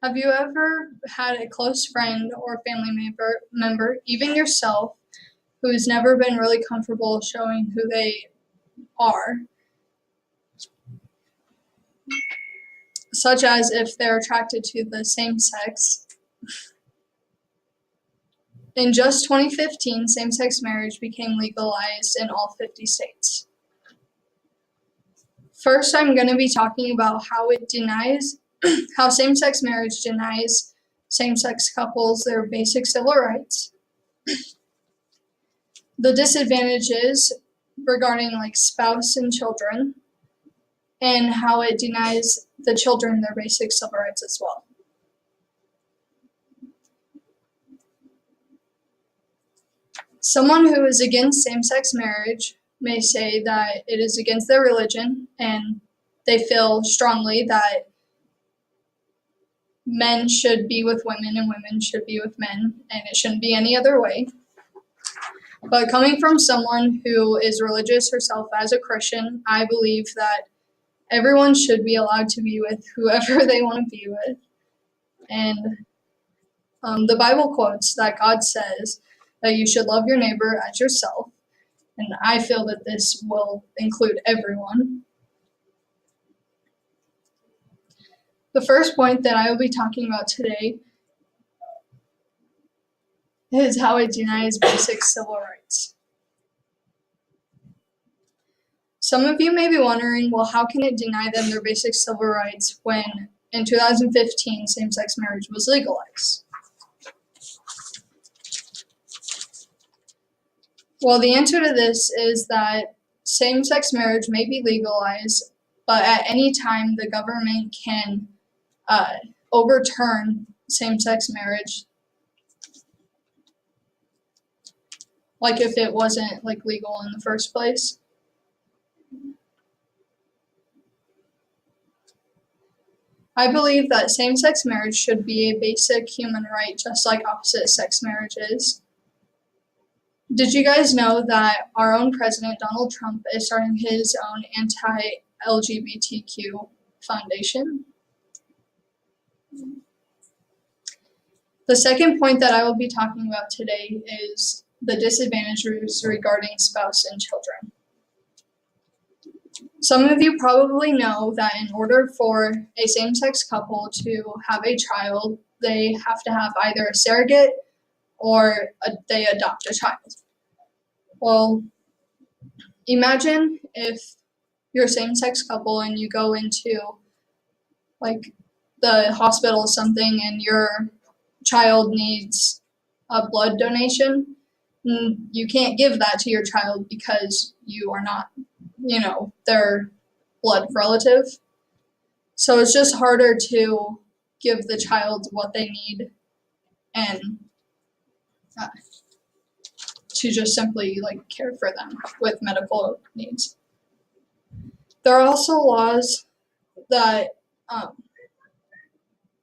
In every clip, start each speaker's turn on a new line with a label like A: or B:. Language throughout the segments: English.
A: Have you ever had a close friend or family member, even yourself, who's never been really comfortable showing who they are, such as if they're attracted to the same sex? In just 2015, same-sex marriage became legalized in all 50 states. First, I'm going to be talking about how same-sex marriage denies same-sex couples their basic civil rights, the disadvantages regarding spouse and children, and how it denies the children their basic civil rights as well. Someone who is against same-sex marriage may say that it is against their religion, and they feel strongly that men should be with women and women should be with men, and it shouldn't be any other way. But coming from someone who is religious herself as a Christian, I believe that everyone should be allowed to be with whoever they want to be with. And the Bible quotes that God says that you should love your neighbor as yourself. And I feel that this will include everyone. The first point that I will be talking about today is how it denies basic civil rights. Some of you may be wondering, well, how can it deny them their basic civil rights when in 2015 same-sex marriage was legalized? Well, the answer to this is that same-sex marriage may be legalized, but at any time the government can overturn same-sex marriage, like if it wasn't legal in the first place. I believe that same-sex marriage should be a basic human right, just like opposite-sex marriage is. Did you guys know that our own president, Donald Trump, is starting his own anti-LGBTQ foundation? The second point that I will be talking about today is the disadvantages regarding spouse and children. Some of you probably know that in order for a same-sex couple to have a child, they have to have either a surrogate or they adopt a child. Well, imagine if you're a same-sex couple and you go into the hospital or something and your child needs a blood donation. You can't give that to your child because you are not, their blood relative. So it's just harder to give the child what they need and to just simply care for them with medical needs. There are also laws that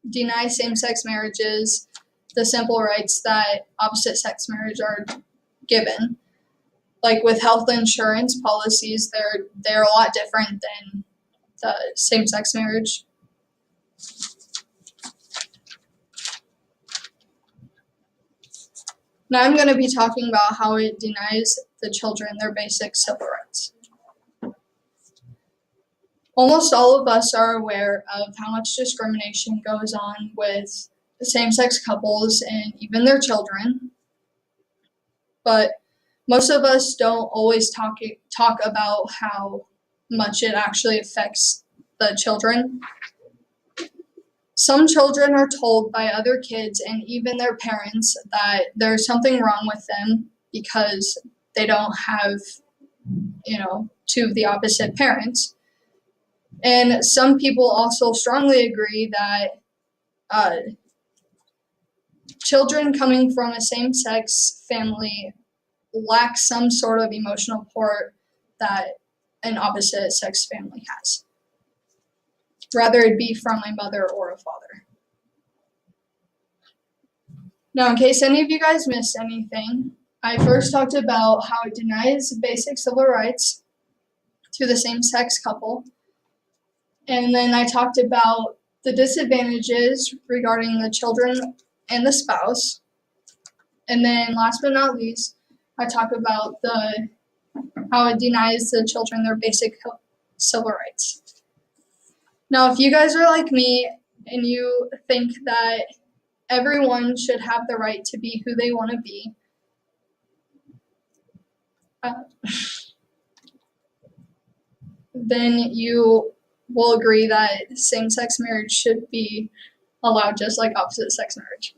A: deny same-sex marriages the simple rights that opposite-sex marriage are given. Like with health insurance policies, they're a lot different than the same-sex marriage. Now I'm going to be talking about how it denies the children their basic civil rights. Almost all of us are aware of how much discrimination goes on with same-sex couples and even their children, but most of us don't always talk about how much it actually affects the children. Some children are told by other kids and even their parents that there's something wrong with them because they don't have, two of the opposite parents. And some people also strongly agree that children coming from a same-sex family lack some sort of emotional support that an opposite-sex family has, rather it be from a mother or a father. Now, in case any of you guys missed anything, I first talked about how it denies basic civil rights to the same-sex couple. And then I talked about the disadvantages regarding the children and the spouse. And then last but not least, I talk about how it denies the children their basic civil rights. Now, if you guys are like me and you think that everyone should have the right to be who they want to be, then you will agree that same-sex marriage should be allowed just like opposite-sex marriage.